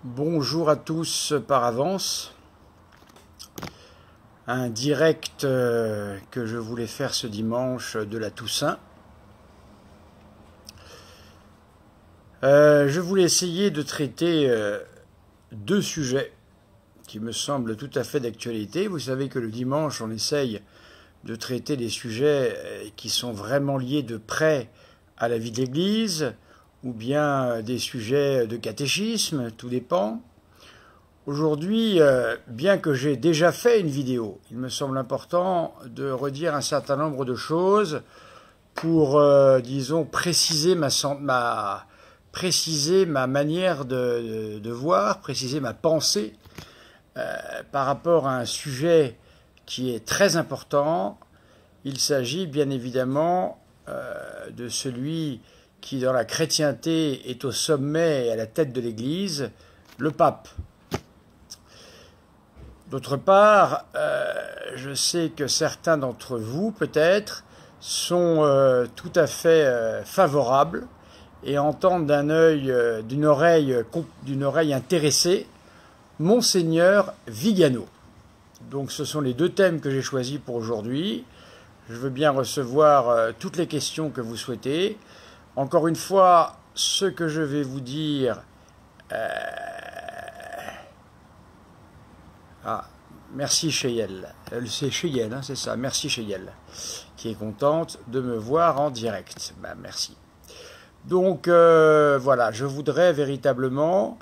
Bonjour à tous par avance. Un direct que je voulais faire ce dimanche de la Toussaint. Je voulais essayer de traiter deux sujets qui me semblent tout à fait d'actualité. Vous savez que le dimanche, on essaye de traiter des sujets qui sont vraiment liés de près à la vie de l'Église, ou bien des sujets de catéchisme, tout dépend. Aujourd'hui, bien que j'ai déjà fait une vidéo, il me semble important de redire un certain nombre de choses pour, disons, préciser ma manière de voir, préciser ma pensée par rapport à un sujet qui est très important. Il s'agit bien évidemment de celui qui, dans la chrétienté, est au sommet et à la tête de l'Église, le pape. D'autre part, je sais que certains d'entre vous, peut-être, sont tout à fait favorables et entendent d'une oreille intéressée, Monseigneur Vigano. Donc ce sont les deux thèmes que j'ai choisis pour aujourd'hui. Je veux bien recevoir toutes les questions que vous souhaitez. Encore une fois, ce que je vais vous dire... merci Cheyel. C'est Cheyel, hein, c'est ça. Merci Cheyel, qui est contente de me voir en direct. Merci. Donc voilà, je voudrais véritablement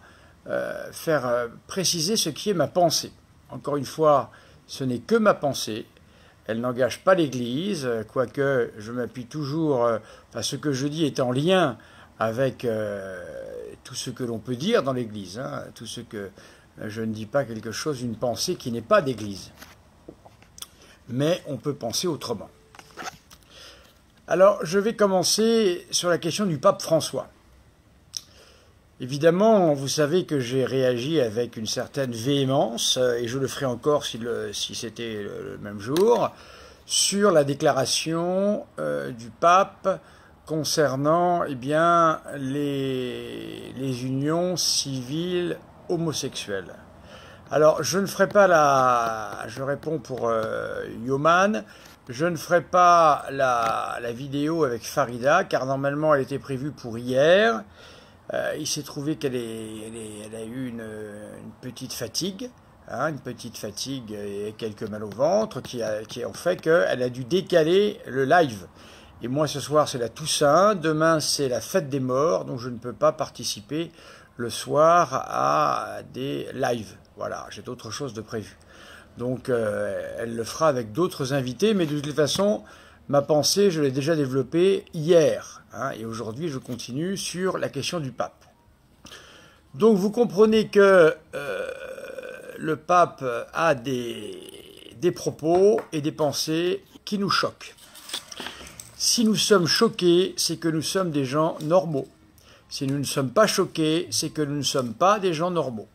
faire préciser ce qui est ma pensée. Encore une fois, ce n'est que ma pensée. Elle n'engage pas l'Église, quoique je m'appuie toujours, ce que je dis est en lien avec tout ce que l'on peut dire dans l'Église, hein, tout ce que je ne dis pas quelque chose, une pensée qui n'est pas d'Église. Mais on peut penser autrement. Alors, je vais commencer sur la question du pape François. Évidemment, vous savez que j'ai réagi avec une certaine véhémence, et je le ferai encore si c'était le même jour, sur la déclaration du pape concernant les unions civiles homosexuelles. Alors, je ne ferai pas je réponds pour Yoman, je ne ferai pas la vidéo avec Farida, car normalement elle était prévue pour hier. Il s'est trouvé qu'elle a eu une petite fatigue, hein, et quelques mal au ventre qui ont fait qu'elle a dû décaler le live. Et moi ce soir c'est la Toussaint, demain c'est la fête des morts, donc je ne peux pas participer le soir à des lives. Voilà, j'ai d'autres choses de prévues. Donc elle le fera avec d'autres invités, mais de toute façon, ma pensée, je l'ai déjà développée hier, hein, et aujourd'hui je continue sur la question du pape. Donc vous comprenez que le pape a des propos et des pensées qui nous choquent. Si nous sommes choqués, c'est que nous sommes des gens normaux. Si nous ne sommes pas choqués, c'est que nous ne sommes pas des gens normaux.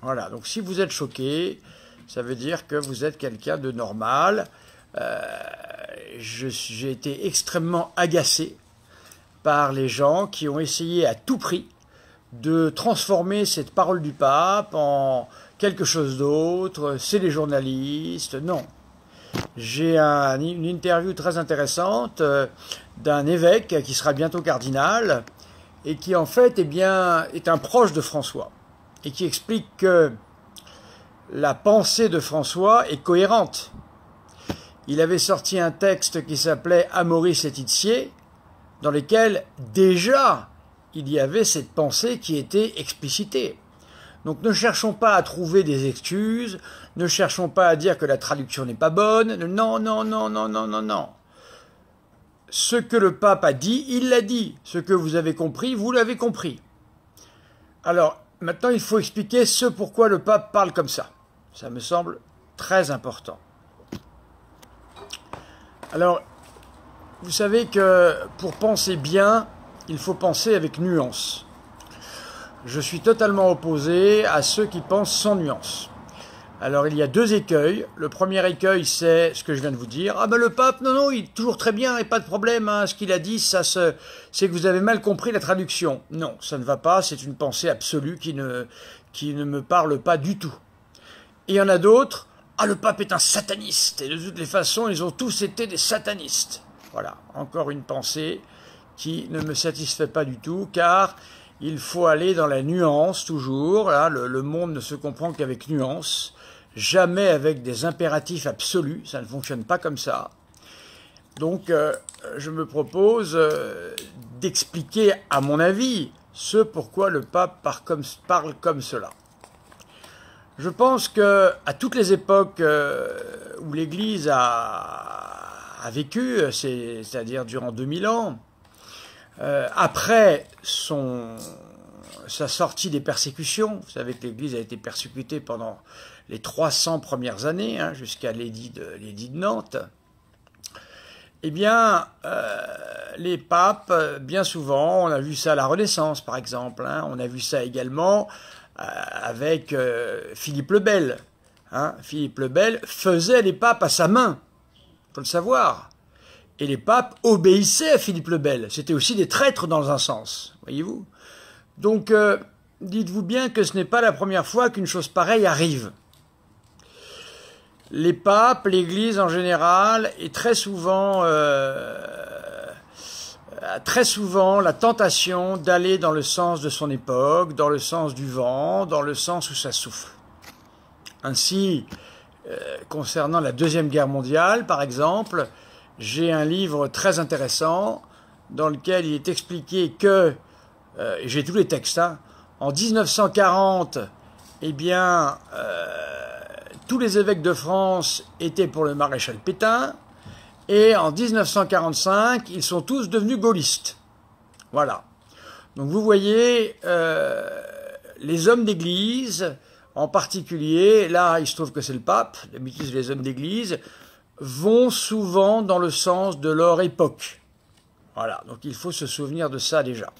Voilà, donc si vous êtes choqué, ça veut dire que vous êtes quelqu'un de normal. J'ai été extrêmement agacé par les gens qui ont essayé à tout prix de transformer cette parole du pape en quelque chose d'autre. C'est les journalistes, non. J'ai une interview très intéressante d'un évêque qui sera bientôt cardinal et qui en fait est un proche de François et qui explique que la pensée de François est cohérente. Il avait sorti un texte qui s'appelait Amoris Laetitia, dans lequel déjà il y avait cette pensée qui était explicitée. Donc ne cherchons pas à trouver des excuses, ne cherchons pas à dire que la traduction n'est pas bonne. Non, non, non, non, non, non, non. Ce que le pape a dit, il l'a dit. Ce que vous avez compris, vous l'avez compris. Alors, maintenant, il faut expliquer ce pourquoi le pape parle comme ça. Ça me semble très important. Alors, vous savez que pour penser bien, il faut penser avec nuance. Je suis totalement opposé à ceux qui pensent sans nuance. Alors il y a deux écueils. Le premier écueil, c'est ce que je viens de vous dire. Ah ben le pape, non, non, il est toujours très bien, et pas de problème. Hein. Ce qu'il a dit, c'est que vous avez mal compris la traduction. Non, ça ne va pas, c'est une pensée absolue qui ne me parle pas du tout. Et il y en a d'autres. Ah, le pape est un sataniste. Et de toutes les façons, ils ont tous été des satanistes. Voilà, encore une pensée qui ne me satisfait pas du tout, car il faut aller dans la nuance toujours. Là, le monde ne se comprend qu'avec nuance, jamais avec des impératifs absolus, ça ne fonctionne pas comme ça. Donc, je me propose d'expliquer, à mon avis, ce pourquoi le pape parle comme cela. Je pense que à toutes les époques où l'Église a vécu, c'est-à-dire durant 2000 ans, après sa sortie des persécutions, vous savez que l'Église a été persécutée pendant les 300 premières années, hein, jusqu'à l'édit de Nantes, eh bien, les papes, bien souvent, on a vu ça à la Renaissance par exemple, hein, on a vu ça également avec Philippe le Bel. Hein. Philippe le Bel faisait les papes à sa main, il faut le savoir. Et les papes obéissaient à Philippe le Bel. C'était aussi des traîtres dans un sens, voyez-vous. Donc, dites-vous bien que ce n'est pas la première fois qu'une chose pareille arrive. Les papes, l'Église en général, et très souvent la tentation d'aller dans le sens de son époque, dans le sens du vent, dans le sens où ça souffle. Ainsi, concernant la Deuxième Guerre mondiale, par exemple, j'ai un livre très intéressant dans lequel il est expliqué que, j'ai tous les textes, hein, en 1940, eh bien, tous les évêques de France étaient pour le maréchal Pétain, et en 1945, ils sont tous devenus gaullistes. Voilà. Donc vous voyez, les hommes d'église, en particulier, là il se trouve que c'est le pape, d'habitude les hommes d'église, vont souvent dans le sens de leur époque. Voilà, donc il faut se souvenir de ça déjà.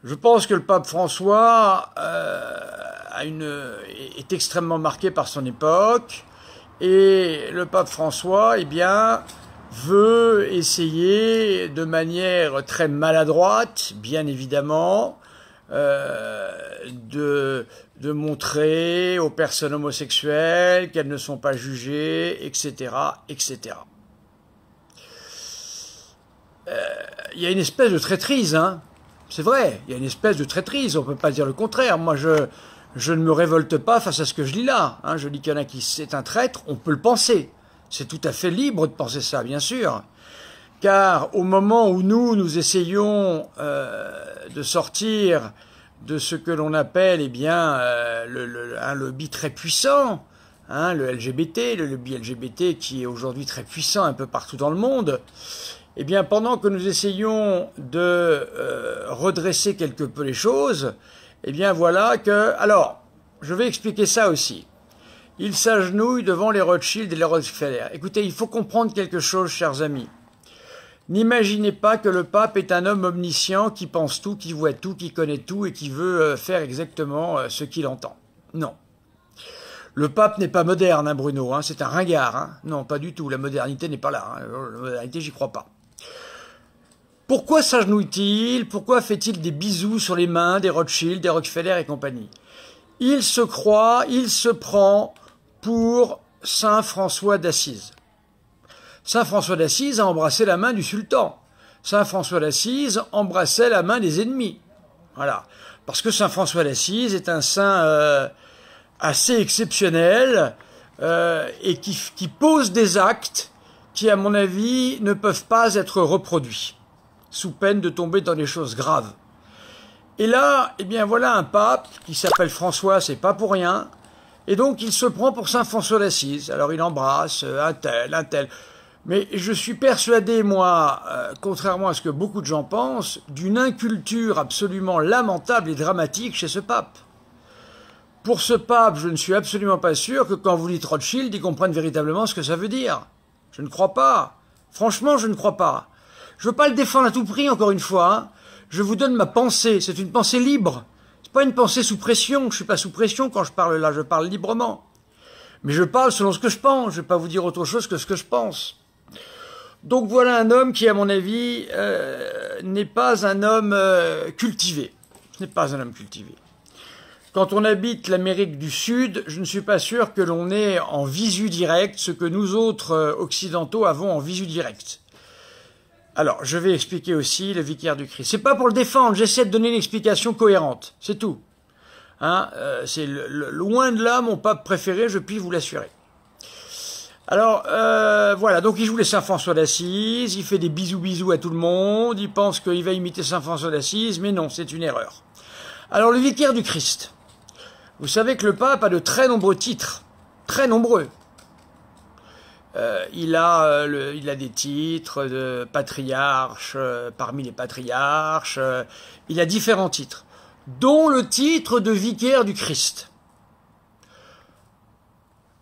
Je pense que le pape François est extrêmement marqué par son époque, et le pape François, eh bien, veut essayer de manière très maladroite, bien évidemment, de montrer aux personnes homosexuelles qu'elles ne sont pas jugées, etc., etc. Il y a une espèce de traîtrise, hein. C'est vrai, il y a une espèce de traîtrise, on ne peut pas dire le contraire. Moi, je ne me révolte pas face à ce que je lis là. Hein. Je dis qu'il y en a qui c'est un traître, on peut le penser. C'est tout à fait libre de penser ça, bien sûr. Car au moment où nous essayons de sortir de ce que l'on appelle eh bien, un lobby très puissant, hein, le LGBT, le lobby LGBT qui est aujourd'hui très puissant un peu partout dans le monde, eh bien, pendant que nous essayons de redresser quelque peu les choses, eh bien voilà que... Alors, je vais expliquer ça aussi. Ils s'agenouillent devant les Rothschild et les Rockefeller. Écoutez, il faut comprendre quelque chose, chers amis. N'imaginez pas que le pape est un homme omniscient qui pense tout, qui voit tout, qui connaît tout et qui veut faire exactement ce qu'il entend. Non. Le pape n'est pas moderne, hein, Bruno, hein, c'est un ringard. Hein. Non, pas du tout, la modernité n'est pas là. Hein. La modernité, j'y crois pas. Pourquoi s'agenouille-t-il? Pourquoi fait-il des bisous sur les mains des Rothschild, des Rockefeller et compagnie? Il se croit, il se prend pour Saint François d'Assise. Saint François d'Assise a embrassé la main du sultan. Saint François d'Assise embrassait la main des ennemis. Voilà. Parce que Saint François d'Assise est un saint assez exceptionnel et qui pose des actes qui, à mon avis, ne peuvent pas être reproduits, sous peine de tomber dans des choses graves. Et là, eh bien voilà un pape qui s'appelle François, c'est pas pour rien, et donc il se prend pour Saint François d'Assise. Alors il embrasse un tel. Mais je suis persuadé, moi, contrairement à ce que beaucoup de gens pensent, d'une inculture absolument lamentable et dramatique chez ce pape. Pour ce pape, je ne suis absolument pas sûr que quand vous dites Rothschild, il comprenne véritablement ce que ça veut dire. Je ne crois pas. Franchement, je ne crois pas. Je ne veux pas le défendre à tout prix, encore une fois. Hein. Je vous donne ma pensée. C'est une pensée libre. C'est pas une pensée sous pression, je suis pas sous pression quand je parle là, je parle librement. Mais je parle selon ce que je pense, je vais pas vous dire autre chose que ce que je pense. Donc voilà un homme qui, à mon avis, n'est pas un homme cultivé. Ce n'est pas un homme cultivé. Quand on habite l'Amérique du Sud, je ne suis pas sûr que l'on ait en visu direct ce que nous autres occidentaux avons en visu direct. Alors, je vais expliquer aussi le vicaire du Christ. C'est pas pour le défendre, j'essaie de donner une explication cohérente, c'est tout. Hein, c'est loin de là mon pape préféré, je puis vous l'assurer. Alors, voilà, donc il joue les Saint François d'Assise, il fait des bisous à tout le monde, il pense qu'il va imiter Saint François d'Assise, mais non, c'est une erreur. Alors, le vicaire du Christ. Vous savez que le pape a de très nombreux titres, très nombreux. Il a des titres de patriarche, parmi les patriarches, il a différents titres, dont le titre de vicaire du Christ.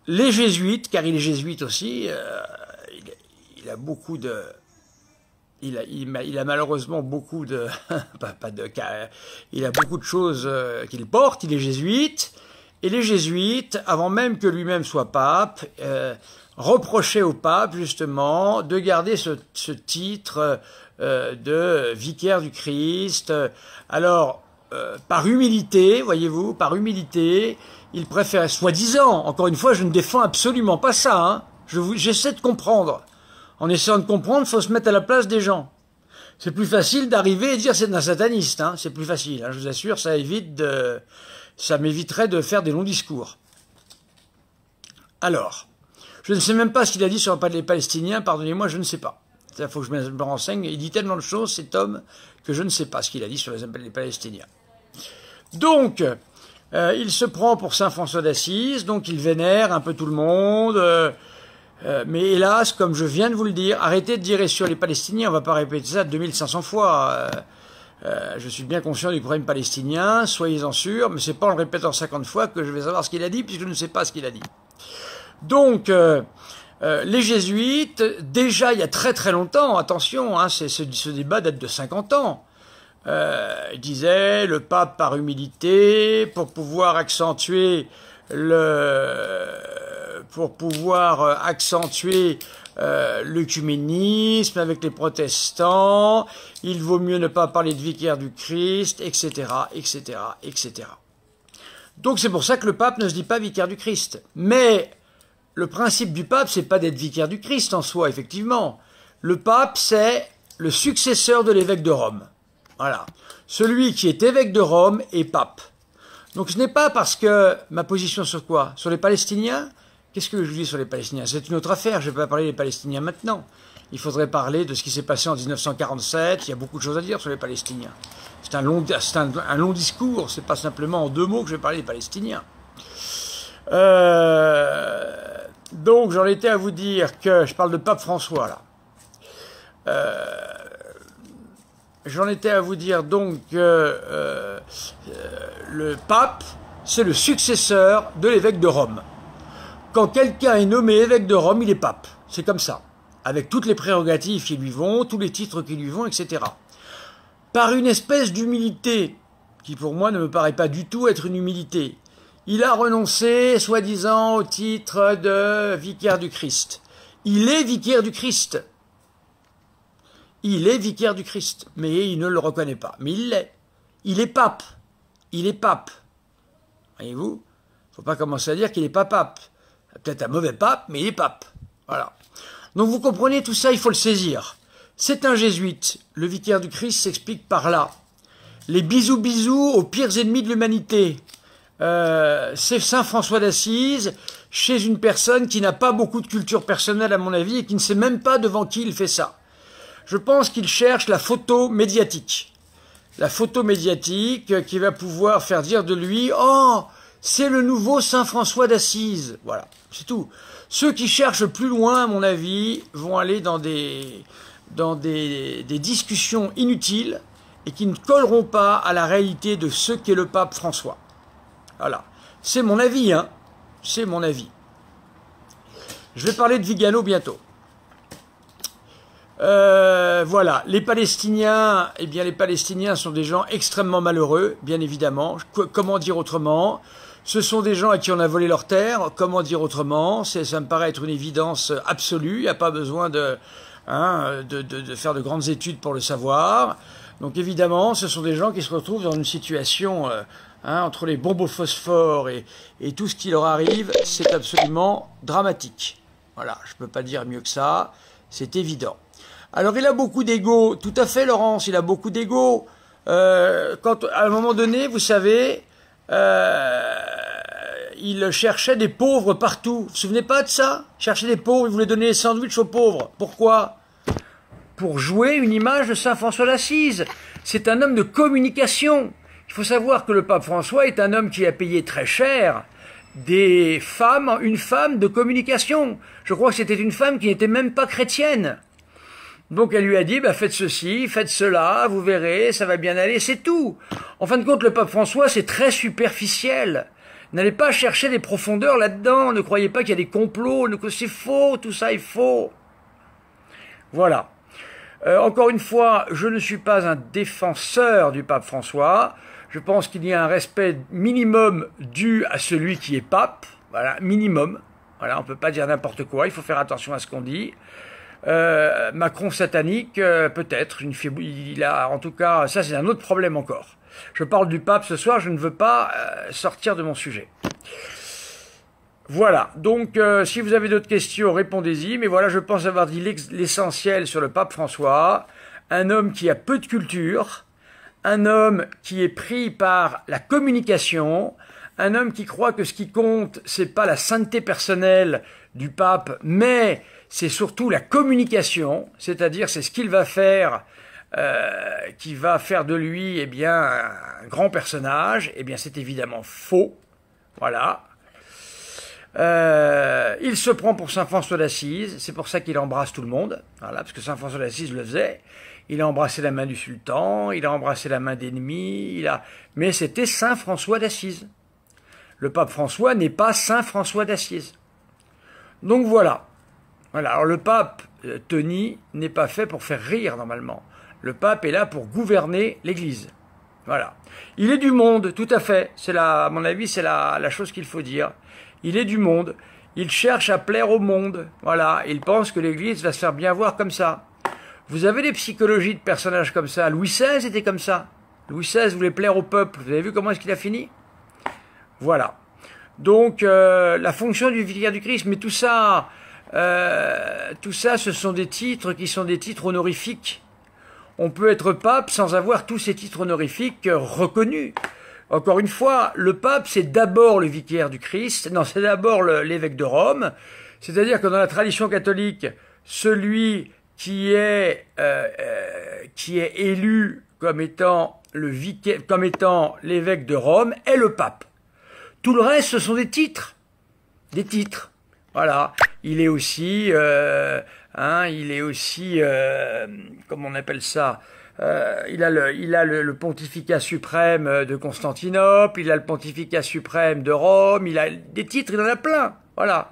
Les jésuites, car il est jésuite aussi, il a beaucoup de... Il a malheureusement beaucoup de... il a beaucoup de choses qu'il porte, il est jésuite, et les jésuites, avant même que lui-même soit pape, reprochaient au pape, justement, de garder ce titre de vicaire du Christ. Alors, par humilité, voyez-vous, par humilité, il préférait, soi-disant, encore une fois, je ne défends absolument pas ça, hein, j'essaie de comprendre. En essayant de comprendre, il faut se mettre à la place des gens. C'est plus facile d'arriver et de dire c'est un sataniste, hein, c'est plus facile, hein, je vous assure, ça m'éviterait de faire des longs discours. Alors, je ne sais même pas ce qu'il a dit sur les Palestiniens, pardonnez-moi, je ne sais pas. Il faut que je me renseigne, il dit tellement de choses, cet homme, que je ne sais pas ce qu'il a dit sur les Palestiniens. Donc, il se prend pour Saint François d'Assise, donc il vénère un peu tout le monde, mais hélas, comme je viens de vous le dire, arrêtez de dire sur les Palestiniens, on ne va pas répéter ça 2500 fois. Je suis bien conscient du problème palestinien, soyez-en sûrs, mais c'est pas en le répétant 50 fois que je vais savoir ce qu'il a dit, puisque je ne sais pas ce qu'il a dit. Donc, les jésuites, déjà il y a très très longtemps, attention, hein, ce débat date de 50 ans, ils disaient le pape par humilité, pour pouvoir accentuer l'œcuménisme avec les protestants, il vaut mieux ne pas parler de vicaire du Christ, etc., etc., etc. Donc c'est pour ça que le pape ne se dit pas vicaire du Christ. Mais le principe du pape, c'est pas d'être vicaire du Christ en soi, effectivement. Le pape, c'est le successeur de l'évêque de Rome. Voilà. Celui qui est évêque de Rome est pape. Donc ce n'est pas parce que ma position sur quoi? Sur les Palestiniens? Qu'est-ce que je dis sur les Palestiniens? C'est une autre affaire, je ne vais pas parler des Palestiniens maintenant. Il faudrait parler de ce qui s'est passé en 1947, il y a beaucoup de choses à dire sur les Palestiniens. C'est un long discours, c'est pas simplement en 2 mots que je vais parler des Palestiniens. Donc j'en étais à vous dire que, je parle de Pape François là, j'en étais à vous dire donc que le pape, c'est le successeur de l'évêque de Rome. Quand quelqu'un est nommé évêque de Rome, il est pape. C'est comme ça. Avec toutes les prérogatives qui lui vont, tous les titres qui lui vont, etc. Par une espèce d'humilité, qui pour moi ne me paraît pas du tout être une humilité. Il a renoncé, soi-disant, au titre de vicaire du Christ. Il est vicaire du Christ. Il est vicaire du Christ. Mais il ne le reconnaît pas. Mais il l'est. Il est pape. Il est pape. Voyez-vous? Il ne faut pas commencer à dire qu'il n'est pas pape. Peut-être un mauvais pape, mais il est pape. Voilà. Donc vous comprenez, tout ça, il faut le saisir. C'est un jésuite. Le vicaire du Christ s'explique par là. Les bisous aux pires ennemis de l'humanité. C'est Saint François d'Assise, chez une personne qui n'a pas beaucoup de culture personnelle, à mon avis, et qui ne sait même pas devant qui il fait ça. Je pense qu'il cherche la photo médiatique. La photo médiatique qui va pouvoir faire dire de lui « Oh, c'est le nouveau Saint François d'Assise ». Voilà, c'est tout. Ceux qui cherchent plus loin, à mon avis, vont aller dans des discussions inutiles et qui ne colleront pas à la réalité de ce qu'est le pape François. Voilà. C'est mon avis, hein. C'est mon avis. Je vais parler de Vigano bientôt. Voilà, les Palestiniens, eh bien les Palestiniens sont des gens extrêmement malheureux, bien évidemment. Comment dire autrement? Ce sont des gens à qui on a volé leurs terres. Comment dire autrement? Ça me paraît être une évidence absolue. Il n'y a pas besoin de faire de grandes études pour le savoir. Donc évidemment, ce sont des gens qui se retrouvent dans une situation entre les bombes au phosphore et tout ce qui leur arrive, c'est absolument dramatique. Voilà, je ne peux pas dire mieux que ça, c'est évident. Alors il a beaucoup d'ego, tout à fait Laurence, il a beaucoup d'ego. Quand à un moment donné, vous savez, il cherchait des pauvres partout. Vous vous souvenez pas de ça? Il cherchait des pauvres, il voulait donner des sandwichs aux pauvres. Pourquoi? Pour jouer une image de Saint François d'Assise. C'est un homme de communication. Il faut savoir que le pape François est un homme qui a payé très cher une femme de communication. Je crois que c'était une femme qui n'était même pas chrétienne. Donc elle lui a dit, faites ceci, faites cela, vous verrez, ça va bien aller, c'est tout. En fin de compte, le pape François, c'est très superficiel. N'allez pas chercher des profondeurs là-dedans, ne croyez pas qu'il y a des complots, c'est faux, tout ça est faux. Voilà. Encore une fois, je ne suis pas un défenseur du pape François. Je pense qu'il y a un respect minimum dû à celui qui est pape. Voilà, minimum. Voilà, on ne peut pas dire n'importe quoi, il faut faire attention à ce qu'on dit. Macron satanique, peut-être. En tout cas, ça c'est un autre problème encore. Je parle du pape ce soir, je ne veux pas sortir de mon sujet. Voilà, donc si vous avez d'autres questions, répondez-y. Mais voilà, je pense avoir dit l'essentiel sur le pape François. Un homme qui a peu de culture, un homme qui est pris par la communication, un homme qui croit que ce qui compte, c'est pas la sainteté personnelle du pape, mais c'est surtout la communication, c'est-à-dire c'est ce qu'il va faire, qui va faire de lui un grand personnage. Eh bien, c'est évidemment faux. Voilà. Il se prend pour Saint François d'Assise, c'est pour ça qu'il embrasse tout le monde, voilà, parce que Saint François d'Assise le faisait. Il a embrassé la main du sultan, il a embrassé la main d'ennemis, mais c'était Saint François d'Assise. Le pape François n'est pas Saint François d'Assise. Donc voilà. Voilà. Alors le pape Tony n'est pas fait pour faire rire normalement. Le pape est là pour gouverner l'Église. Voilà. Il est du monde, tout à fait. À mon avis, c'est la chose qu'il faut dire. Il est du monde. Il cherche à plaire au monde. Voilà. Il pense que l'Église va se faire bien voir comme ça. Vous avez des psychologies de personnages comme ça. Louis XVI était comme ça. Louis XVI voulait plaire au peuple. Vous avez vu comment est-ce qu'il a fini? Voilà. Donc, la fonction du vicaire du Christ, mais tout ça, ce sont des titres qui sont des titres honorifiques. On peut être pape sans avoir tous ces titres honorifiques reconnus. Encore une fois, le pape, c'est d'abord le vicaire du Christ. Non, c'est d'abord l'évêque de Rome. C'est-à-dire que dans la tradition catholique, celui qui est élu comme étant l'évêque de Rome est le pape. Tout le reste, ce sont des titres. Des titres. Voilà. Il est aussi, comment on appelle ça? Il a le pontificat suprême de Constantinople, il a le pontificat suprême de Rome, il a des titres, il en a plein. Voilà.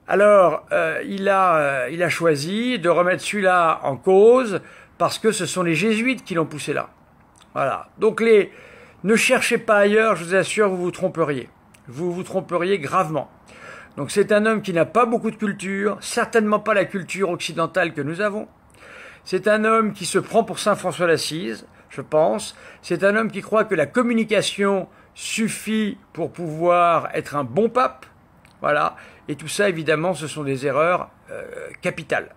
Alors, il a choisi de remettre celui-là en cause parce que ce sont les jésuites qui l'ont poussé là. Voilà. Donc ne cherchez pas ailleurs, je vous assure, vous vous tromperiez. Vous vous tromperiez gravement. Donc c'est un homme qui n'a pas beaucoup de culture, certainement pas la culture occidentale que nous avons. C'est un homme qui se prend pour Saint François d'Assise, je pense. C'est un homme qui croit que la communication suffit pour pouvoir être un bon pape. Voilà. Et tout ça, évidemment, ce sont des erreurs capitales.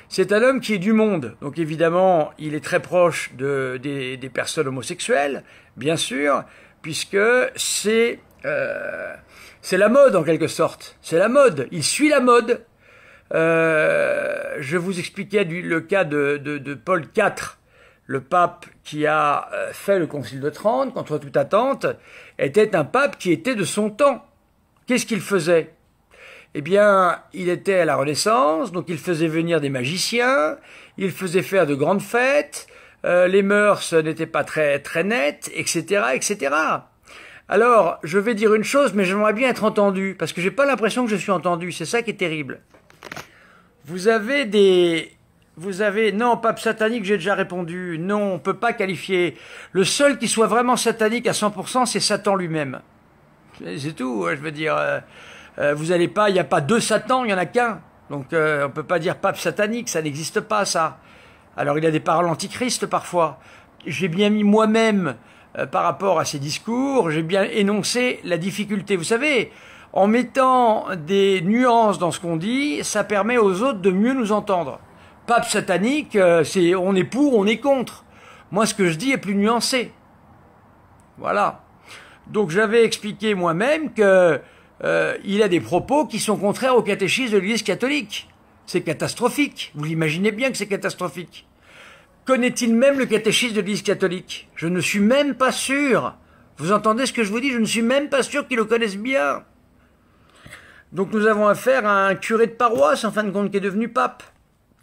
C'est un homme qui est du monde. Donc évidemment, il est très proche des personnes homosexuelles, bien sûr, puisque c'est la mode en quelque sorte. C'est la mode. Il suit la mode. Je vous expliquais le cas de Paul IV, le pape qui a fait le Concile de Trente, contre toute attente, était un pape qui était de son temps. Qu'est-ce qu'il faisait? Eh bien, il était à la Renaissance, donc il faisait venir des magiciens, il faisait faire de grandes fêtes, les mœurs n'étaient pas très, très nettes, etc., etc. Alors, je vais dire une chose, mais j'aimerais bien être entendu, parce que j'ai pas l'impression que je suis entendu, c'est ça qui est terrible. Vous avez des vous avez... Non, pape satanique, j'ai déjà répondu. Non, on ne peut pas qualifier. Le seul qui soit vraiment satanique à 100%, c'est Satan lui-même. C'est tout, je veux dire. Vous n'allez pas... Il n'y a pas deux Satans, il n'y en a qu'un. Donc, on ne peut pas dire pape satanique, ça n'existe pas, ça. Alors, il y a des paroles antichrist, parfois. J'ai bien mis moi-même, par rapport à ces discours, j'ai bien énoncé la difficulté. Vous savez, en mettant des nuances dans ce qu'on dit, ça permet aux autres de mieux nous entendre. Pape satanique, c'est on est pour, on est contre. Moi, ce que je dis est plus nuancé. Voilà. Donc, j'avais expliqué moi-même que il a des propos qui sont contraires au catéchisme de l'Église catholique. C'est catastrophique. Vous l'imaginez bien que c'est catastrophique. Connaît-il même le catéchisme de l'Église catholique? Je ne suis même pas sûr. Vous entendez ce que je vous dis? Je ne suis même pas sûr qu'ils le connaissent bien. Donc nous avons affaire à un curé de paroisse, en fin de compte, qui est devenu pape.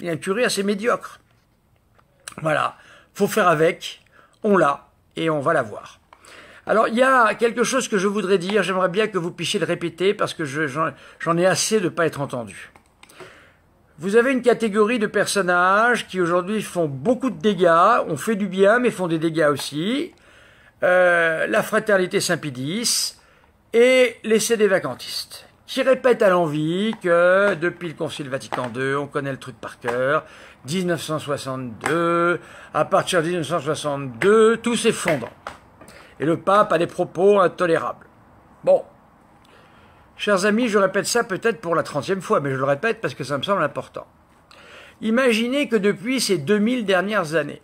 Et un curé assez médiocre. Voilà. Faut faire avec. On l'a. Et on va l'avoir. Alors, il y a quelque chose que je voudrais dire. J'aimerais bien que vous puissiez le répéter parce que j'en ai assez de ne pas être entendu. Vous avez une catégorie de personnages qui aujourd'hui font beaucoup de dégâts, ont fait du bien mais font des dégâts aussi. La fraternité Saint-Pédis et les CD-vacantistes, qui répètent à l'envi que depuis le Concile Vatican II, on connaît le truc par cœur, 1962, à partir de 1962, tout s'effondre. Et le pape a des propos intolérables. Bon. Chers amis, je répète ça peut-être pour la 30e fois, mais je le répète parce que ça me semble important. Imaginez que depuis ces 2000 dernières années,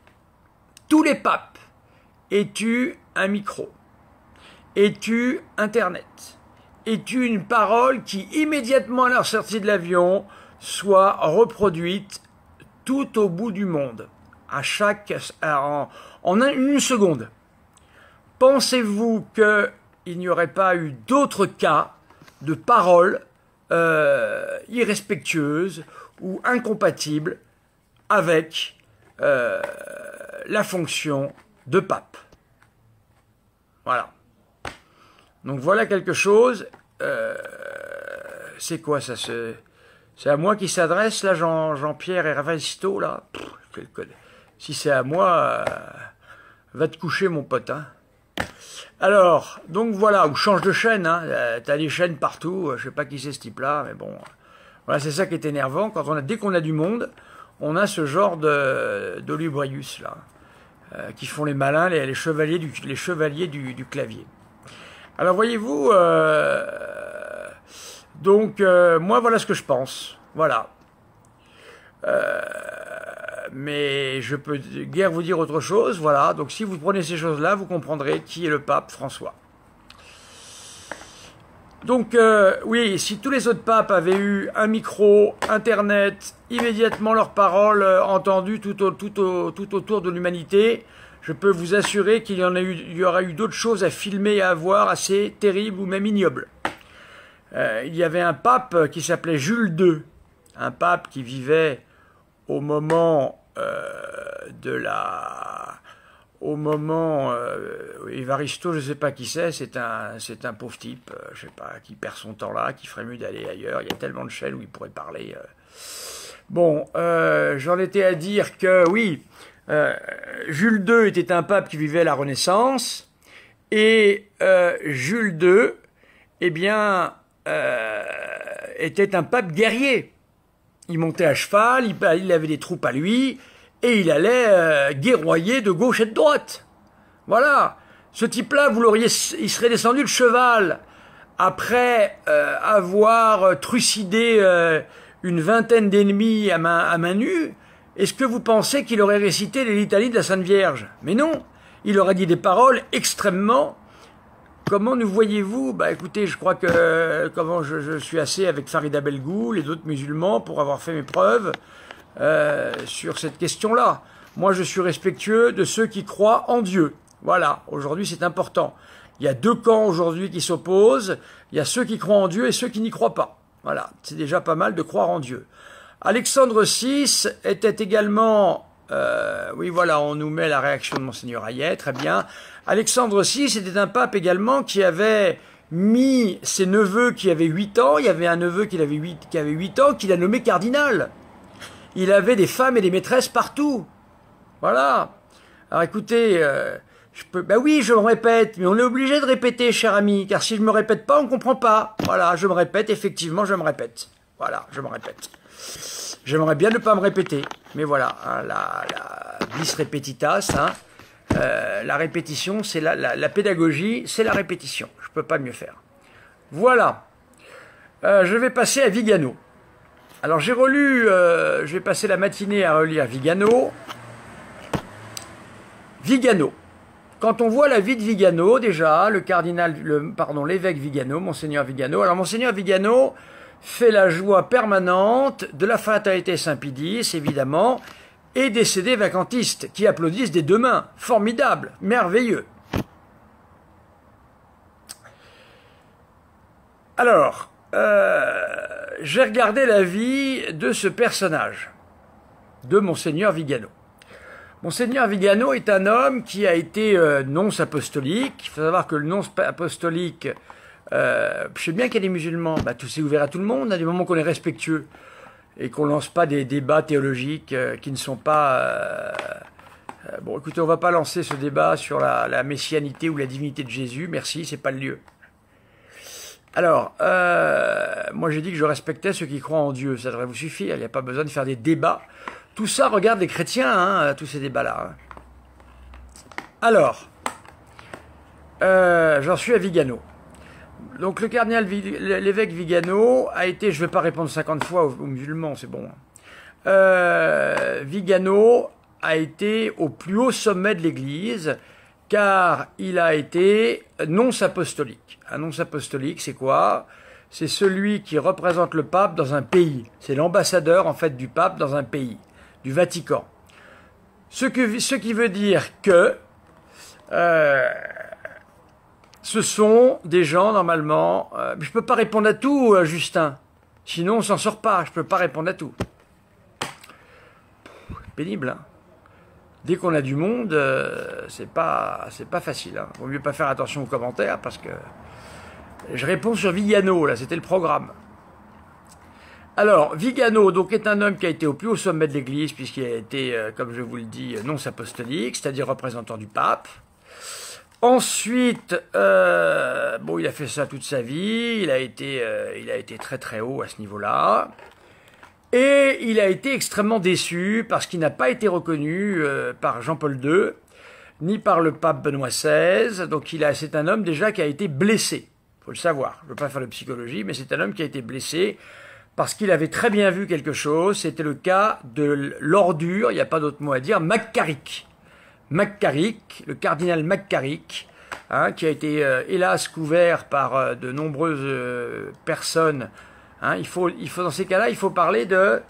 tous les papes aient eu un micro, aient eu Internet, aient eu une parole qui, immédiatement à leur sortie de l'avion, soit reproduite tout au bout du monde, en une seconde. Pensez-vous qu'il n'y aurait pas eu d'autres cas de paroles irrespectueuses ou incompatibles avec la fonction de pape? Voilà. Donc voilà quelque chose. C'est quoi ça? C'est à moi qui s'adresse là, Jean-Pierre et Ravaisto là. Si c'est à moi, va te coucher mon pote, hein. Alors, donc voilà, ou change de chaîne, hein. T'as des chaînes partout, je sais pas qui c'est ce type-là, mais bon. Voilà, c'est ça qui est énervant. Dès qu'on a du monde, on a ce genre d'olubrius, là, qui font les malins, les chevaliers du clavier. Alors, voyez-vous, moi, voilà ce que je pense. Voilà. Mais je peux guère vous dire autre chose, voilà. Donc si vous prenez ces choses-là, vous comprendrez qui est le pape François. Donc oui, si tous les autres papes avaient eu un micro, Internet, immédiatement leurs paroles entendues tout autour de l'humanité, je peux vous assurer qu'il y aura eu d'autres choses à filmer et à voir assez terribles ou même ignobles. Il y avait un pape qui s'appelait Jules II, un pape qui vivait au moment Évaristo, je ne sais pas qui c'est un pauvre type, je sais pas, qui perd son temps là, qui ferait mieux d'aller ailleurs. Il y a tellement de chaînes où il pourrait parler. Bon, j'en étais à dire que oui, Jules II était un pape qui vivait la Renaissance, et Jules II, eh bien, était un pape guerrier. Il montait à cheval, il avait des troupes à lui, et il allait guerroyer de gauche et de droite. Voilà. Ce type-là, il serait descendu de cheval après avoir trucidé une vingtaine d'ennemis à main nue. Est-ce que vous pensez qu'il aurait récité les litanies de la Sainte Vierge? Mais non. Il aurait dit des paroles extrêmement... Comment nous voyez-vous? Bah écoutez, je crois que je suis assez avec Farid Belgoul et d'autres musulmans pour avoir fait mes preuves sur cette question-là. Moi, je suis respectueux de ceux qui croient en Dieu. Voilà, aujourd'hui c'est important. Il y a deux camps aujourd'hui qui s'opposent. Il y a ceux qui croient en Dieu et ceux qui n'y croient pas. Voilà, c'est déjà pas mal de croire en Dieu. Alexandre VI était également... oui, voilà, on nous met la réaction de Monseigneur Hayet, très bien. Alexandre VI était un pape également qui avait mis ses neveux qui avaient 8 ans. Il y avait un neveu qui avait 8 ans, qu'il a nommé cardinal. il avait des femmes et des maîtresses partout. Voilà. Alors écoutez, ben oui, je me répète, mais on est obligé de répéter, cher ami, car si je me répète pas, on comprend pas. Voilà, je me répète, effectivement, je me répète. Voilà, je me répète. J'aimerais bien ne pas me répéter, mais voilà, hein, la bis repetitas, hein, la répétition, c'est la pédagogie, c'est la répétition. Je peux pas mieux faire. Voilà. Je vais passer à Vigano. Alors j'ai relu, je vais passer la matinée à relire Vigano. Vigano. Quand on voit la vie de Vigano, déjà, l'évêque Vigano, Monseigneur Vigano. Alors Monseigneur Vigano fait la joie permanente de la fraternité Saint-Pidis, évidemment, et des CD vacantistes qui applaudissent des deux mains. Formidable, merveilleux. Alors, j'ai regardé la vie de ce personnage, de Monseigneur Vigano. Monseigneur Vigano est un homme qui a été nonce apostolique. Il faut savoir que le nonce apostolique, je sais bien qu'il y a des musulmans, bah, tout c'est ouvert à tout le monde, à du moment qu'on est respectueux et qu'on lance pas des débats théologiques qui ne sont pas... bon, écoutez, on va pas lancer ce débat sur la messianité ou la divinité de Jésus, merci, c'est pas le lieu. Alors, moi j'ai dit que je respectais ceux qui croient en Dieu, ça devrait vous suffire, il n'y a pas besoin de faire des débats. Tout ça regarde les chrétiens, hein, tous ces débats-là. Hein. Alors, j'en suis à Vigano. Donc le cardinal, l'évêque Vigano a été, je ne vais pas répondre 50 fois aux musulmans, c'est bon. Vigano a été au plus haut sommet de l'Église, car il a été nonce apostolique. Un nonce apostolique, c'est quoi? C'est celui qui représente le pape dans un pays. C'est l'ambassadeur, en fait, du pape dans un pays, du Vatican. Ce qui veut dire que ce sont des gens, normalement... je ne peux pas répondre à tout, Justin. Sinon, on s'en sort pas. Je ne peux pas répondre à tout. Pénible, hein. Dès qu'on a du monde, c'est pas facile. Hein. Vaut mieux pas faire attention aux commentaires, parce que... Je réponds sur Vigano, là, c'était le programme. Alors, Vigano, donc, est un homme qui a été au plus haut sommet de l'Église, puisqu'il a été, comme je vous le dis, nonce apostolique, c'est-à-dire représentant du pape. Ensuite, bon, il a fait ça toute sa vie, il a été très très haut à ce niveau-là. Et il a été extrêmement déçu parce qu'il n'a pas été reconnu par Jean-Paul II, ni par le pape Benoît XVI. Donc c'est un homme déjà qui a été blessé, il faut le savoir. Je ne veux pas faire de psychologie, mais c'est un homme qui a été blessé parce qu'il avait très bien vu quelque chose. C'était le cas de l'ordure, il n'y a pas d'autre mot à dire, McCarrick. McCarrick, le cardinal McCarrick, hein, qui a été hélas couvert par de nombreuses personnes. Hein, il faut dans ces cas-là, il faut parler de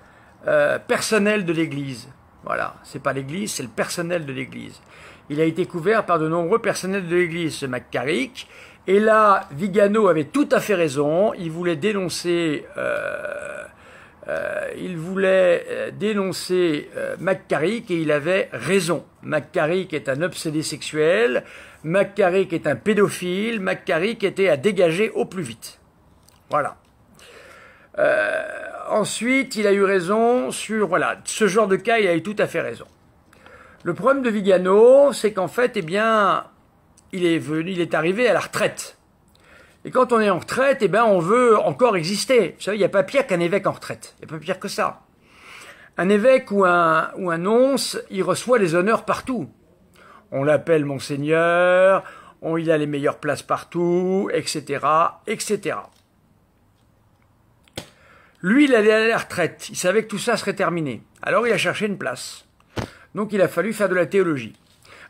personnel de l'Église. Voilà, c'est pas l'Église, c'est le personnel de l'Église. Il a été couvert par de nombreux personnels de l'Église, ce McCarrick. Et là, Vigano avait tout à fait raison. Il voulait dénoncer, McCarrick et il avait raison. McCarrick est un obsédé sexuel. McCarrick est un pédophile. McCarrick était à dégager au plus vite. Voilà. Ensuite, il a eu raison sur, voilà, ce genre de cas, il a eu tout à fait raison. Le problème de Vigano, c'est qu'en fait, eh bien, il est arrivé à la retraite. Et quand on est en retraite, eh bien, on veut encore exister. Vous savez, il n'y a pas pire qu'un évêque en retraite. Il n'y a pas pire que ça. Un évêque ou un nonce, il reçoit les honneurs partout. On l'appelle Monseigneur, il a les meilleures places partout, etc., etc. Lui, il allait à la retraite. Il savait que tout ça serait terminé. Alors, il a cherché une place. Donc, il a fallu faire de la théologie.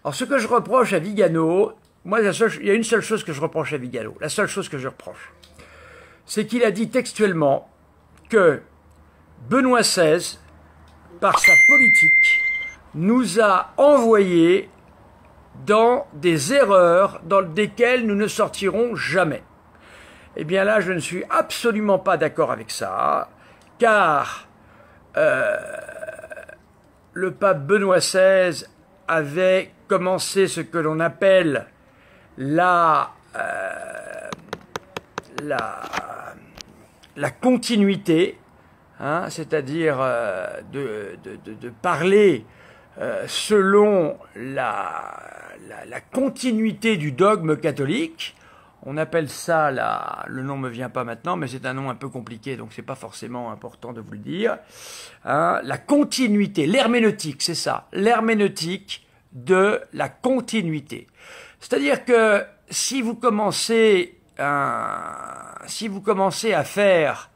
Alors, ce que je reproche à Vigano, moi, il y a une seule chose que je reproche à Vigano. La seule chose que je reproche, c'est qu'il a dit textuellement que Benoît XVI, par sa politique, nous a envoyés dans des erreurs dans lesquelles nous ne sortirons jamais. Eh bien là, je ne suis absolument pas d'accord avec ça, car le pape Benoît XVI avait commencé ce que l'on appelle la continuité, hein, c'est-à-dire de parler selon la continuité du dogme catholique. On appelle ça, le nom ne me vient pas maintenant, mais c'est un nom un peu compliqué, donc c'est pas forcément important de vous le dire. Hein, la continuité, l'herméneutique, c'est ça, l'herméneutique de la continuité. C'est-à-dire que si vous commencez à faire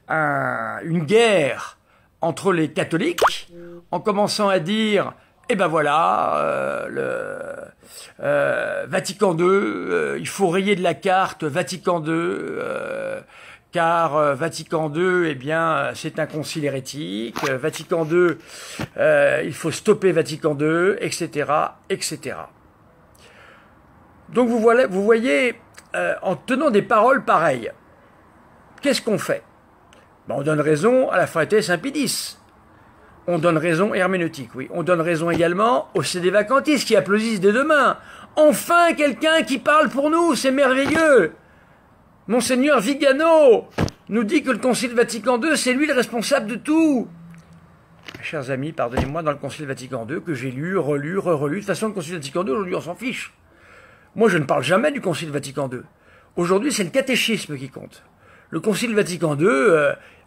une guerre entre les catholiques, en commençant à dire eh ben voilà, Vatican II, il faut rayer de la carte Vatican II, car Vatican II, eh bien, c'est un concile hérétique. Vatican II, il faut stopper Vatican II, etc., etc. Donc vous voyez, en tenant des paroles pareilles, qu'est-ce qu'on fait? Ben, on donne raison à la Frater Saint-Pie X. On donne raison herméneutique, oui. On donne raison également aux sédévacantistes qui applaudissent des deux mains. Enfin, quelqu'un qui parle pour nous, c'est merveilleux. Monseigneur Vigano nous dit que le Concile Vatican II, c'est lui le responsable de tout. Chers amis, pardonnez-moi, dans le Concile Vatican II, que j'ai lu, relu, re-relu, de toute façon, le Concile Vatican II, aujourd'hui, on s'en fiche. Moi, je ne parle jamais du Concile Vatican II. Aujourd'hui, c'est le catéchisme qui compte. Le Concile Vatican II,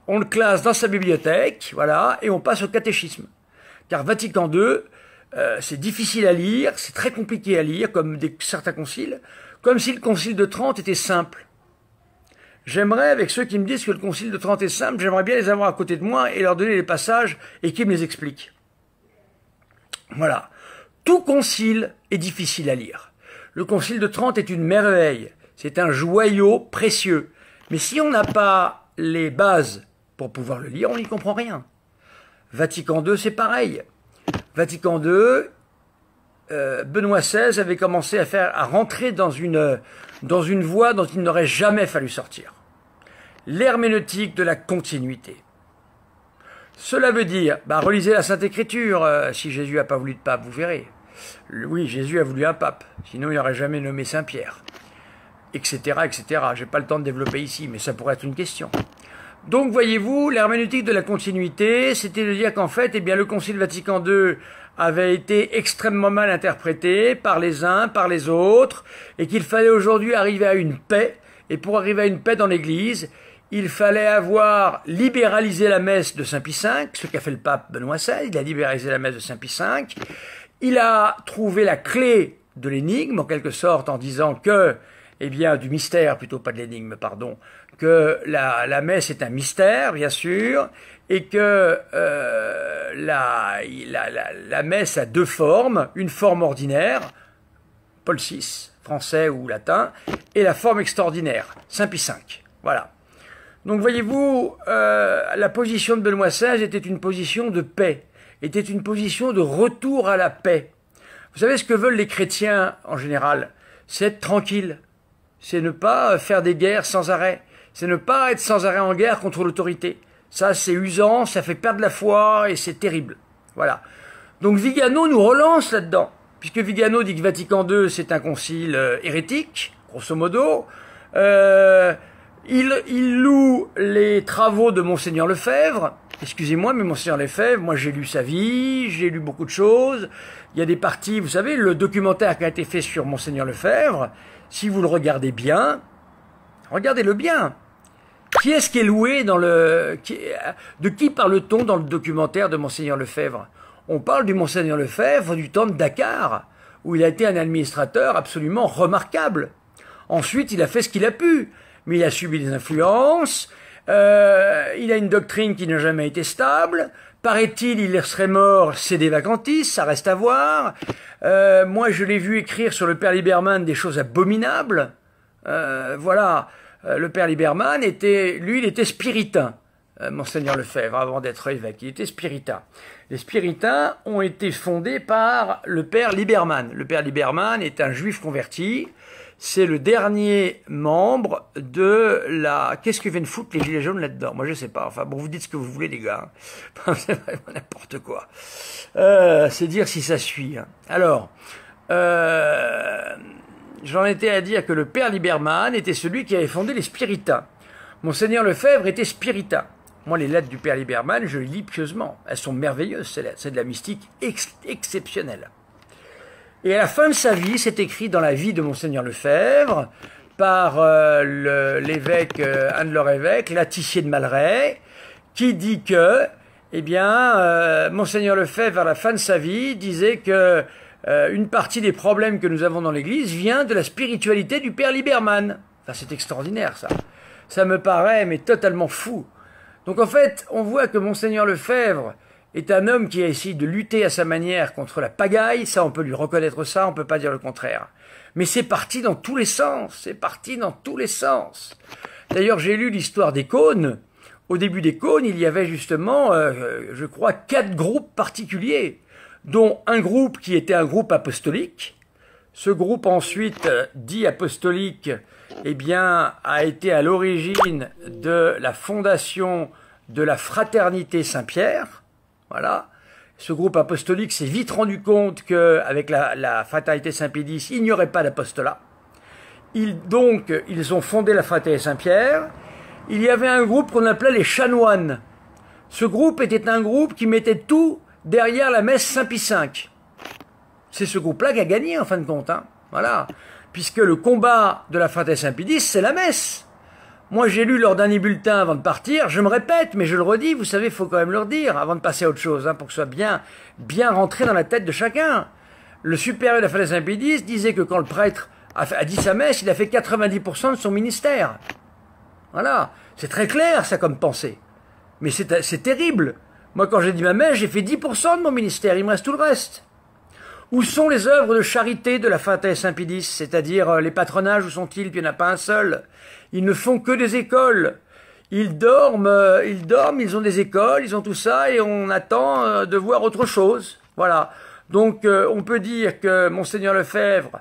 on le classe dans sa bibliothèque, voilà, et on passe au catéchisme. Car Vatican II, c'est difficile à lire, c'est très compliqué à lire, comme certains conciles, comme si le Concile de Trente était simple. J'aimerais, avec ceux qui me disent que le Concile de Trente est simple, j'aimerais bien les avoir à côté de moi et leur donner les passages et qu'ils me les expliquent. Voilà. Tout concile est difficile à lire. Le Concile de Trente est une merveille, c'est un joyau précieux. Mais si on n'a pas les bases pour pouvoir le lire, on n'y comprend rien. Vatican II, c'est pareil. Vatican II, Benoît XVI avait commencé à rentrer dans une voie dont il n'aurait jamais fallu sortir. L'herméneutique de la continuité. Cela veut dire, relisez la Sainte Écriture, si Jésus n'a pas voulu de pape, vous verrez. Oui, Jésus a voulu un pape, sinon il n'aurait jamais nommé Saint-Pierre, etc., etc. Je n'ai pas le temps de développer ici, mais ça pourrait être une question. Donc, voyez-vous, l'herméneutique de la continuité, c'était de dire qu'en fait, eh bien, le Concile Vatican II avait été extrêmement mal interprété par les uns, par les autres, et qu'il fallait aujourd'hui arriver à une paix. Et pour arriver à une paix dans l'Église, il fallait avoir libéralisé la messe de Saint-Pie V, ce qu'a fait le pape Benoît XVI, il a libéralisé la messe de Saint-Pie V. Il a trouvé la clé de l'énigme, en quelque sorte, en disant que, eh bien, du mystère, plutôt pas de l'énigme, pardon, que la messe est un mystère, bien sûr, et que la messe a deux formes, une forme ordinaire, Paul VI, français ou latin, et la forme extraordinaire, Saint-Pie V. Voilà. Donc, voyez-vous, la position de Benoît XVI était une position de paix, était une position de retour à la paix. Vous savez ce que veulent les chrétiens, en général? C'est être tranquille. C'est ne pas faire des guerres sans arrêt. C'est ne pas être sans arrêt en guerre contre l'autorité. Ça, c'est usant, ça fait perdre la foi et c'est terrible. Voilà. Donc Vigano nous relance là-dedans. Puisque Vigano dit que Vatican II, c'est un concile hérétique, grosso modo. Il loue les travaux de Monseigneur Lefebvre. Excusez-moi, mais Monseigneur Lefebvre, moi j'ai lu sa vie, j'ai lu beaucoup de choses. Il y a des parties, vous savez, le documentaire qui a été fait sur Monseigneur Lefebvre, si vous le regardez bien, regardez-le bien. Qui est-ce qui est loué dans de qui parle-t-on dans le documentaire de Monseigneur Lefebvre? On parle du Monseigneur Lefebvre du temps de Dakar, où il a été un administrateur absolument remarquable. Ensuite, il a fait ce qu'il a pu, mais il a subi des influences, il a une doctrine qui n'a jamais été stable, paraît-il, il serait mort sédévacantiste, ça reste à voir. Moi, je l'ai vu écrire sur le père Liberman des choses abominables. Voilà, le père Liberman il était spiritain, Monseigneur Lefebvre, avant d'être évêque, il était spiritain. Les spiritains ont été fondés par le père Liberman. Le père Liberman est un juif converti. C'est le dernier membre de la... Qu'est-ce que viennent foutre les gilets jaunes là-dedans? Moi, je sais pas. Enfin, bon, vous dites ce que vous voulez, les gars. C'est vraiment n'importe quoi. C'est dire si ça suit. Hein. Alors, j'en étais à dire que le père Liberman était celui qui avait fondé les spiritains. Monseigneur Lefebvre était spiritain. Moi, les lettres du Père Liberman, je les lis pieusement. Elles sont merveilleuses, ces lettres. C'est de la mystique exceptionnelle. Et à la fin de sa vie, c'est écrit dans la vie de Monseigneur Lefebvre, par l'évêque, un de leurs évêques, Laticier de Malray, qui dit que, eh bien, Monseigneur Lefebvre, à la fin de sa vie, disait que une partie des problèmes que nous avons dans l'Église vient de la spiritualité du Père Liberman. Enfin, c'est extraordinaire, ça. Ça me paraît, mais totalement fou. Donc, en fait, on voit que Monseigneur Lefebvre est un homme qui a essayé de lutter à sa manière contre la pagaille. Ça, on peut lui reconnaître ça, on peut pas dire le contraire. Mais c'est parti dans tous les sens. C'est parti dans tous les sens. D'ailleurs, j'ai lu l'histoire des cônes. Au début des cônes, il y avait justement, je crois, 4 groupes particuliers, dont un groupe qui était un groupe apostolique. Ce groupe ensuite, dit apostolique, eh bien, a été à l'origine de la fondation de la Fraternité Saint-Pierre. Voilà. Ce groupe apostolique s'est vite rendu compte qu'avec la Fraternité Saint-Pédis, il n'y aurait pas d'apostolat. Donc, ils ont fondé la Fraternité Saint-Pierre. Il y avait un groupe qu'on appelait les chanoines. Ce groupe était un groupe qui mettait tout derrière la messe Saint-Pie V. C'est ce groupe-là qui a gagné, en fin de compte. Hein. Voilà. Puisque le combat de la Fraternité Saint-Pédis, c'est la messe. Moi, j'ai lu leur dernier bulletin avant de partir. Je me répète, mais je le redis, vous savez, il faut quand même leur dire, avant de passer à autre chose, hein, pour que ce soit bien rentré dans la tête de chacun. Le supérieur de la Fraternité Saint-Pédis disait que quand le prêtre a dit sa messe, il a fait 90% de son ministère. Voilà. C'est très clair, ça, comme pensée. Mais c'est terrible. Moi, quand j'ai dit ma messe, j'ai fait 10% de mon ministère. Il me reste tout le reste. Où sont les œuvres de charité de la Fraternité Saint-Pédis, c'est-à-dire les patronages, où sont-ils? Il n'y en a pas un seul. Ils ne font que des écoles. Ils dorment, ils ont des écoles, ils ont tout ça, et on attend de voir autre chose. Voilà. Donc, on peut dire que Monseigneur Lefebvre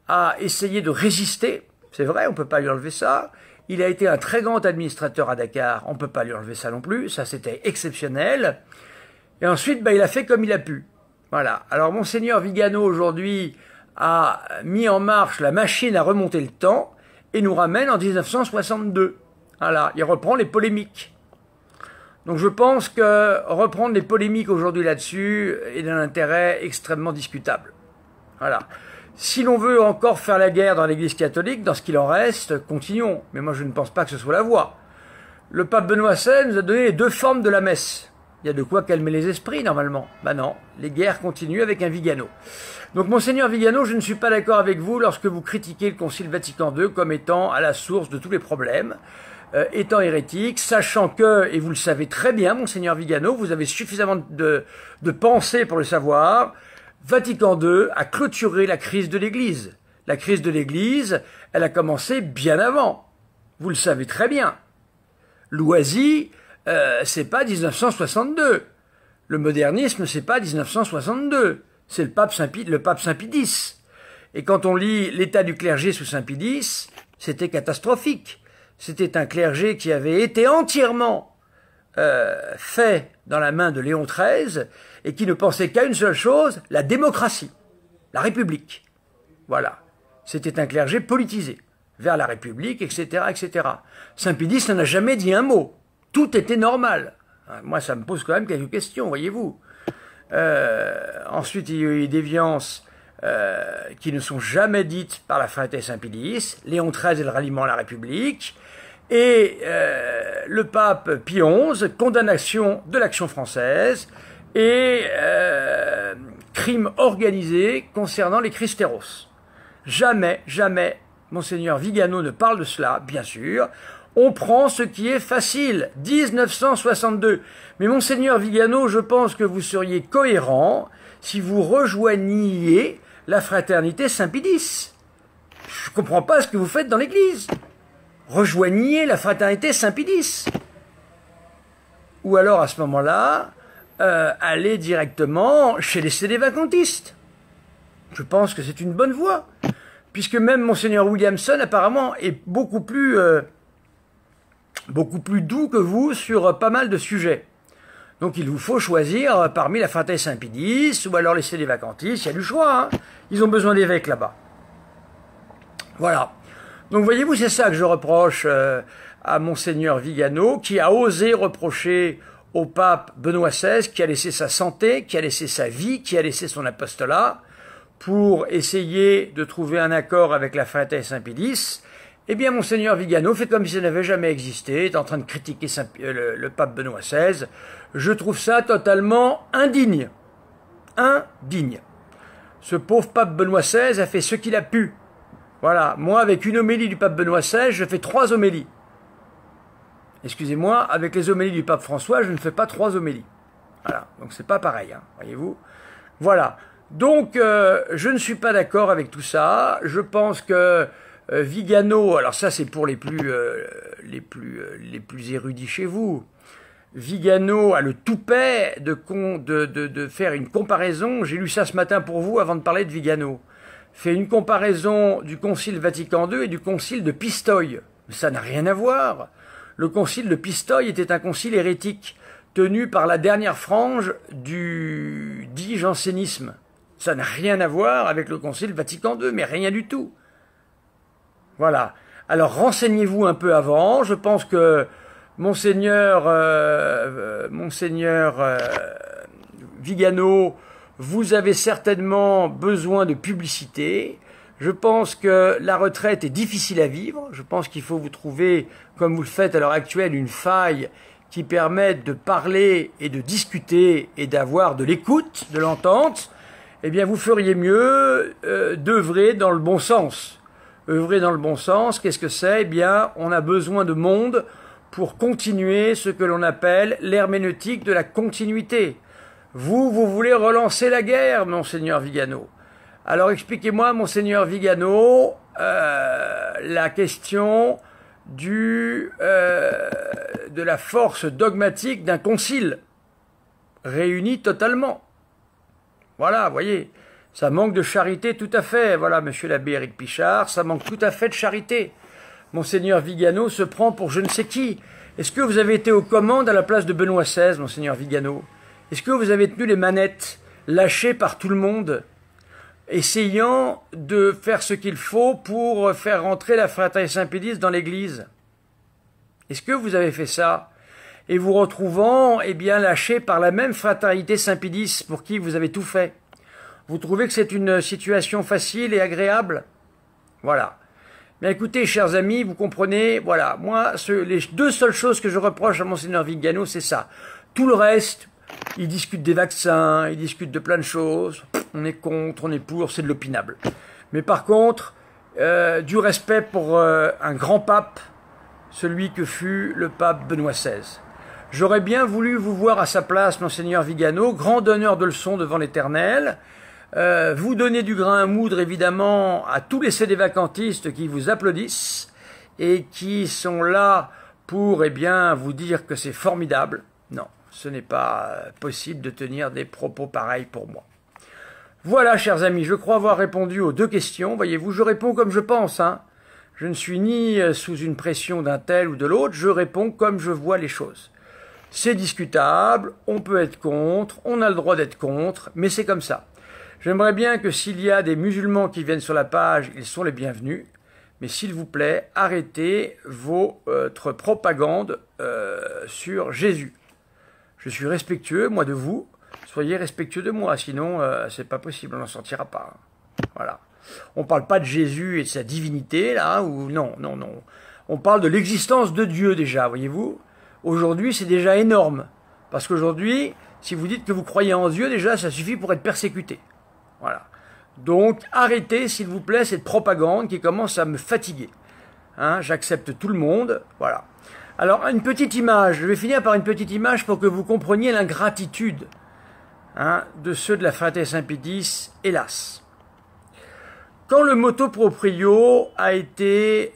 a essayé de résister. C'est vrai, on ne peut pas lui enlever ça. Il a été un très grand administrateur à Dakar, on ne peut pas lui enlever ça non plus, ça c'était exceptionnel. Et ensuite, il a fait comme il a pu. Voilà. Alors, Monseigneur Vigano, aujourd'hui, a mis en marche la machine à remonter le temps et nous ramène en 1962. Voilà. Il reprend les polémiques. Donc, je pense que reprendre les polémiques aujourd'hui là-dessus est d'un intérêt extrêmement discutable. Voilà. Si l'on veut encore faire la guerre dans l'Église catholique, dans ce qu'il en reste, continuons. Mais moi, je ne pense pas que ce soit la voie. Le pape Benoît XVI nous a donné les 2 formes de la messe. Il y a de quoi calmer les esprits, normalement. Ben non, les guerres continuent avec un Vigano. Donc, Monseigneur Vigano, je ne suis pas d'accord avec vous lorsque vous critiquez le Concile Vatican II comme étant à la source de tous les problèmes, étant hérétique, sachant que, et vous le savez très bien, Monseigneur Vigano, vous avez suffisamment de pensée pour le savoir, Vatican II a clôturé la crise de l'Église. La crise de l'Église, elle a commencé bien avant. Vous le savez très bien. Loisy, c'est pas 1962. Le modernisme, c'est pas 1962. C'est le pape Saint-Pie X. Et quand on lit l'état du clergé sous Saint-Pie X, c'était catastrophique. C'était un clergé qui avait été entièrement fait dans la main de Léon XIII et qui ne pensait qu'à une seule chose, la démocratie, la République. Voilà. C'était un clergé politisé, vers la République, etc., etc. Saint-Pie X n'en a jamais dit un mot. Tout était normal. Moi, ça me pose quand même quelques questions, voyez-vous. Ensuite, il y a eu des déviances qui ne sont jamais dites par la Fraternité Saint-Pie X, Léon XIII et le ralliement à la République, et le pape Pie XI, condamnation de l'action française, et crime organisé concernant les Cristeros. Jamais, jamais, Monseigneur Vigano ne parle de cela, bien sûr. On prend ce qui est facile, 1962. Mais Monseigneur Vigano, je pense que vous seriez cohérent si vous rejoigniez la Fraternité Saint-Pie X. Je ne comprends pas ce que vous faites dans l'Église. Rejoignez la Fraternité Saint-Pie X. Ou alors, à ce moment-là, allez directement chez les sédévacantistes. Je pense que c'est une bonne voie. Puisque même Monseigneur Williamson, apparemment, est beaucoup plus doux que vous sur pas mal de sujets. Donc il vous faut choisir parmi la Fraternité Saint-Pie X ou alors les sédévacantistes, il y a du choix, hein. Ils ont besoin d'évêques là-bas. Voilà. Donc voyez-vous, c'est ça que je reproche à Monseigneur Vigano, qui a osé reprocher au pape Benoît XVI, qui a laissé sa santé, qui a laissé sa vie, qui a laissé son apostolat, pour essayer de trouver un accord avec la Fraternité Saint-Pédis. Eh bien, Monseigneur Vigano fait comme si ça n'avait jamais existé, est en train de critiquer le pape Benoît XVI. Je trouve ça totalement indigne. Indigne. Ce pauvre pape Benoît XVI a fait ce qu'il a pu. Voilà, moi, avec une homélie du pape Benoît XVI, je fais 3 homélies. Excusez-moi, avec les homélies du pape François, je ne fais pas 3 homélies. Voilà, donc c'est pas pareil, hein, voyez-vous. Voilà, donc je ne suis pas d'accord avec tout ça. Je pense que Vigano, alors ça c'est pour les plus érudits chez vous. Vigano a le toupet de faire une comparaison. J'ai lu ça ce matin pour vous avant de parler de Vigano. Fait une comparaison du Concile Vatican II et du Concile de Pistoï. Ça n'a rien à voir. Le Concile de Pistoï était un concile hérétique tenu par la dernière frange du dit jansénisme. Ça n'a rien à voir avec le Concile Vatican II, mais rien du tout. Voilà. Alors renseignez-vous un peu avant. Je pense que Monseigneur Vigano, vous avez certainement besoin de publicité. Je pense que la retraite est difficile à vivre. Je pense qu'il faut vous trouver, comme vous le faites à l'heure actuelle, une faille qui permette de parler et de discuter et d'avoir de l'écoute, de l'entente. Eh bien, vous feriez mieux d'œuvrer dans le bon sens. Œuvrer dans le bon sens, qu'est-ce que c'est? Eh bien, on a besoin de monde pour continuer ce que l'on appelle l'herméneutique de la continuité. Vous voulez relancer la guerre, Monseigneur Vigano. Alors expliquez-moi, Monseigneur Vigano, la question de la force dogmatique d'un concile réuni totalement. Voilà, voyez, ça manque de charité tout à fait. Voilà, monsieur l'abbé Éric Pichard, ça manque tout à fait de charité. Monseigneur Vigano se prend pour je ne sais qui. Est-ce que vous avez été aux commandes à la place de Benoît XVI, Monseigneur Vigano? Est-ce que vous avez tenu les manettes, lâchées par tout le monde, essayant de faire ce qu'il faut pour faire rentrer la Fraternité Saint-Pédis dans l'Église? Est-ce que vous avez fait ça? Et vous retrouvant, eh bien, lâché par la même Fraternité Saint-Pédis pour qui vous avez tout fait. Vous trouvez que c'est une situation facile et agréable? Voilà. Bien écoutez, chers amis, vous comprenez, voilà, moi, les 2 seules choses que je reproche à Monseigneur Vigano, c'est ça. Tout le reste, il discute des vaccins, il discute de plein de choses, on est contre, on est pour, c'est de l'opinable. Mais par contre, du respect pour un grand pape, celui que fut le pape Benoît XVI. J'aurais bien voulu vous voir à sa place, Monseigneur Vigano, grand donneur de leçons devant l'Éternel, vous donnez du grain à moudre, évidemment, à tous les sédévacantistes qui vous applaudissent et qui sont là pour, eh bien, vous dire que c'est formidable. Non, ce n'est pas possible de tenir des propos pareils pour moi. Voilà, chers amis, je crois avoir répondu aux 2 questions. Voyez-vous, je réponds comme je pense, hein. Je ne suis ni sous une pression d'un tel ou de l'autre, je réponds comme je vois les choses. C'est discutable, on peut être contre, on a le droit d'être contre, mais c'est comme ça. J'aimerais bien que s'il y a des musulmans qui viennent sur la page, ils sont les bienvenus. Mais s'il vous plaît, arrêtez votre propagande sur Jésus. Je suis respectueux, moi, de vous. Soyez respectueux de moi, sinon c'est pas possible, on n'en sortira pas. Voilà. On parle pas de Jésus et de sa divinité, là, ou non. On parle de l'existence de Dieu déjà, voyez-vous. Aujourd'hui, c'est déjà énorme. Parce qu'aujourd'hui, si vous dites que vous croyez en Dieu, déjà, ça suffit pour être persécuté. Voilà. Donc, arrêtez, s'il vous plaît, cette propagande qui commence à me fatiguer. Hein, j'accepte tout le monde. Voilà. Alors, une petite image. Je vais finir par une petite image pour que vous compreniez l'ingratitude de ceux de la Fraternité Saint-Pédis, hélas. Quand le motu proprio est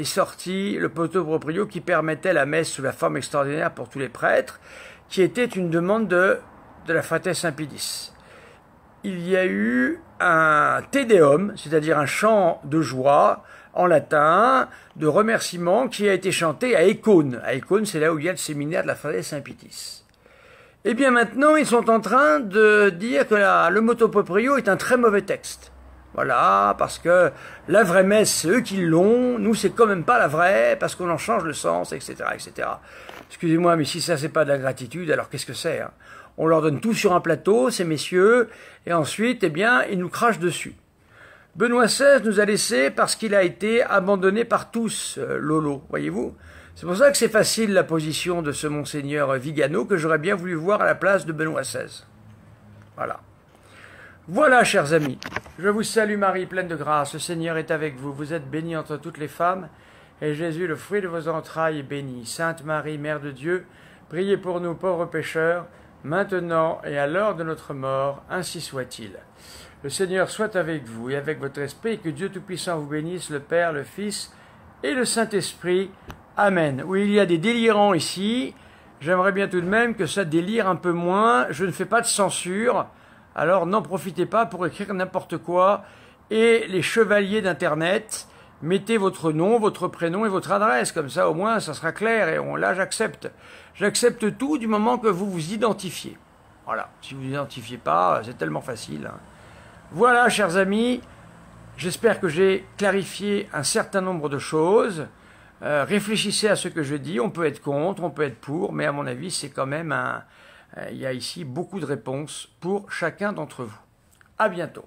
sorti, le motu proprio qui permettait la messe sous la forme extraordinaire pour tous les prêtres, qui était une demande de la Fraternité Saint-Pédis. Il y a eu un Te Deum, c'est-à-dire un chant de joie en latin, de remerciement, qui a été chanté à Écône. À Écône, c'est là où il y a le séminaire de la Fraternité Saint-Pédis. Eh bien maintenant, ils sont en train de dire que le motu proprio est un très mauvais texte. Voilà, parce que la vraie messe, c'est eux qui l'ont, nous, c'est quand même pas la vraie, parce qu'on en change le sens, etc., etc. Excusez-moi, mais si ça, c'est pas de la gratitude, alors qu'est-ce que c'est, hein? On leur donne tout sur un plateau, ces messieurs, et ensuite, eh bien, ils nous crachent dessus. Benoît XVI nous a laissés parce qu'il a été abandonné par tous, Lolo, voyez-vous. C'est pour ça que c'est facile la position de ce monseigneur Vigano que j'aurais bien voulu voir à la place de Benoît XVI. Voilà. Voilà, chers amis. Je vous salue Marie, pleine de grâce. Le Seigneur est avec vous. Vous êtes bénie entre toutes les femmes, et Jésus, le fruit de vos entrailles, est béni. Sainte Marie, Mère de Dieu, priez pour nous pauvres pécheurs, maintenant et à l'heure de notre mort, ainsi soit-il. Le Seigneur soit avec vous et avec votre esprit, et que Dieu Tout-Puissant vous bénisse, le Père, le Fils et le Saint-Esprit. Amen. Oui, il y a des délirants ici. J'aimerais bien tout de même que ça délire un peu moins. Je ne fais pas de censure. Alors n'en profitez pas pour écrire n'importe quoi. Et les chevaliers d'Internet, mettez votre nom, votre prénom et votre adresse. Comme ça, au moins, ça sera clair. Et là, j'accepte. J'accepte tout du moment que vous vous identifiez. Voilà. Si vous ne vous identifiez pas, c'est tellement facile. Voilà, chers amis. J'espère que j'ai clarifié un certain nombre de choses. Réfléchissez à ce que je dis. On peut être contre, on peut être pour. Mais à mon avis, c'est quand même il y a ici beaucoup de réponses pour chacun d'entre vous. À bientôt.